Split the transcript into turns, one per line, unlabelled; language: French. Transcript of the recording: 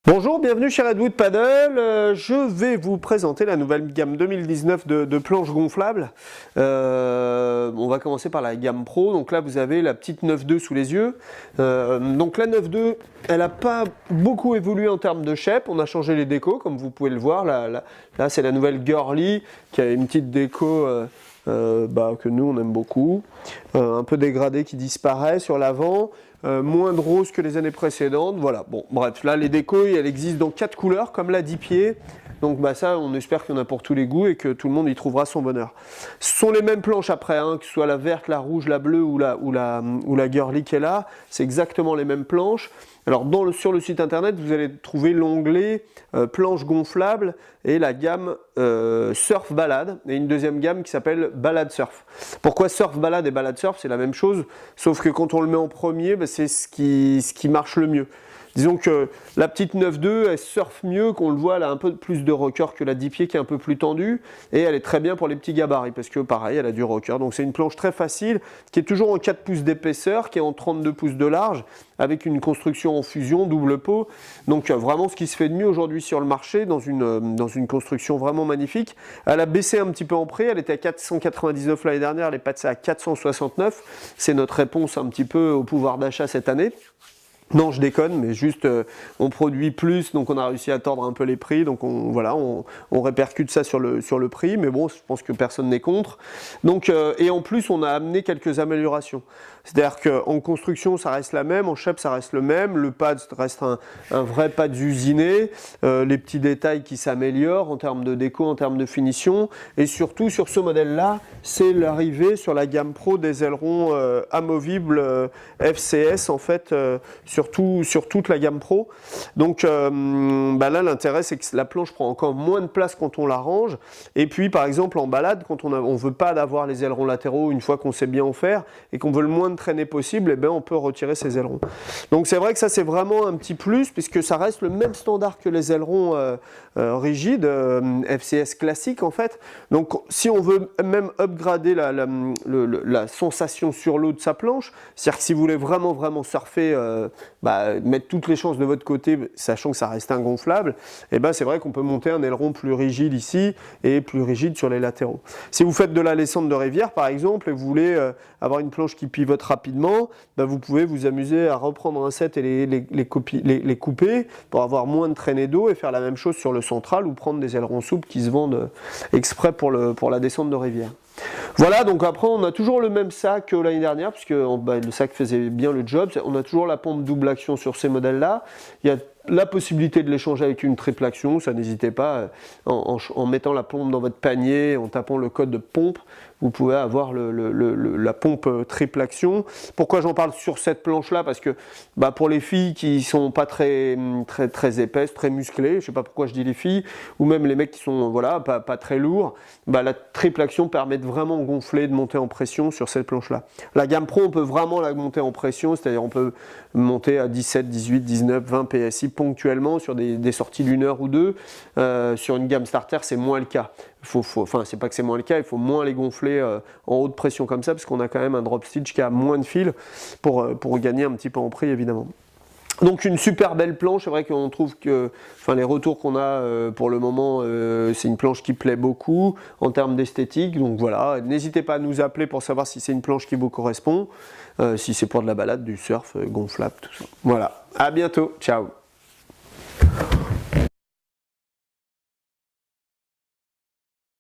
Bonjour, bienvenue chez Redwood Paddle. Je vais vous présenter la nouvelle gamme 2019 de planches gonflables. On va commencer par la gamme Pro. Donc là, vous avez la petite 9.2 sous les yeux. Donc la 9.2, elle n'a pas beaucoup évolué en termes de shape. On a changé les décos, comme vous pouvez le voir. Là c'est la nouvelle Girly qui a une petite déco que nous, on aime beaucoup. Un peu dégradée qui disparaît sur l'avant. Moins de rose que les années précédentes, voilà. Bon, bref, là les décos, elles existent dans 4 couleurs, comme la 10 pieds. Donc ça, on espère qu'il y en a pour tous les goûts et que tout le monde y trouvera son bonheur. Ce sont les mêmes planches après, hein, que ce soit la verte, la rouge, la bleue ou la Girly qui est là. C'est exactement les mêmes planches. Alors sur le site internet, vous allez trouver l'onglet planches gonflables et la gamme surf balade et une deuxième gamme qui s'appelle balade surf. Pourquoi surf balade et balade surf? C'est la même chose, sauf que quand on le met en premier, c'est ce qui marche le mieux. Disons que la petite 9.2, elle surfe mieux, qu'on le voit, elle a un peu plus de rocker que la 10 pieds qui est un peu plus tendue, et elle est très bien pour les petits gabarits, parce que pareil, elle a du rocker. Donc c'est une planche très facile, qui est toujours en 4 pouces d'épaisseur, qui est en 32 pouces de large, avec une construction en fusion, double pot. Donc vraiment ce qui se fait de mieux aujourd'hui sur le marché, dans une construction vraiment magnifique. Elle a baissé un petit peu en prix, elle était à 499 l'année dernière, elle est passée à 469. C'est notre réponse un petit peu au pouvoir d'achat cette année. Non, je déconne, mais juste on produit plus, donc on a réussi à tordre un peu les prix, donc on répercute ça sur le prix, mais bon, je pense que personne n'est contre. Donc, et en plus, on a amené quelques améliorations. C'est-à-dire qu'en construction, ça reste la même, en shape, ça reste le même, le pad reste un vrai pad usiné, les petits détails qui s'améliorent en termes de déco, en termes de finition, et surtout sur ce modèle-là, c'est l'arrivée sur la gamme Pro des ailerons amovibles FCS, en fait, sur toute la gamme Pro. Donc là, l'intérêt, c'est que la planche prend encore moins de place quand on la range. Et puis, par exemple, en balade, quand on ne veut pas avoir les ailerons latéraux une fois qu'on sait bien en faire et qu'on veut le moins de traîner possible, eh bien, on peut retirer ces ailerons. Donc, c'est vrai que ça, c'est vraiment un petit plus puisque ça reste le même standard que les ailerons rigides, FCS classiques, en fait. Donc, si on veut même upgrader la sensation sur l'eau de sa planche, c'est-à-dire que si vous voulez vraiment surfer, mettre toutes les chances de votre côté, sachant que ça reste un gonflable, et c'est vrai qu'on peut monter un aileron plus rigide ici et plus rigide sur les latéraux. Si vous faites de la descente de rivière par exemple et vous voulez avoir une planche qui pivote rapidement, vous pouvez vous amuser à reprendre un set et les couper pour avoir moins de traînée d'eau et faire la même chose sur le central ou prendre des ailerons souples qui se vendent exprès pour la descente de rivière. Voilà, donc après on a toujours le même sac que l'année dernière, puisque le sac faisait bien le job. On a toujours la pompe double action sur ces modèles-là. Il y a la possibilité de l'échanger avec une triple action, ça n'hésitez pas, en mettant la pompe dans votre panier, en tapant le code de pompe, vous pouvez avoir la pompe triple action. Pourquoi j'en parle sur cette planche-là? Parce que pour les filles qui sont pas très épaisses, très musclées, je ne sais pas pourquoi je dis les filles, ou même les mecs qui sont pas très lourds, la triple action permet de vraiment gonfler, de monter en pression sur cette planche-là. La gamme Pro, on peut vraiment la monter en pression, c'est-à-dire on peut monter à 17, 18, 19, 20 PSI ponctuellement sur des sorties d'une heure ou deux. Sur une gamme starter, c'est moins le cas. C'est pas que c'est moins le cas, il faut moins les gonfler en haute pression comme ça, parce qu'on a quand même un drop stitch qui a moins de fil pour gagner un petit peu en prix évidemment. Donc une super belle planche, c'est vrai qu'on trouve que les retours qu'on a pour le moment, c'est une planche qui plaît beaucoup en termes d'esthétique. Donc voilà, n'hésitez pas à nous appeler pour savoir si c'est une planche qui vous correspond, si c'est pour de la balade, du surf, gonflable, tout ça. Voilà, à bientôt, ciao.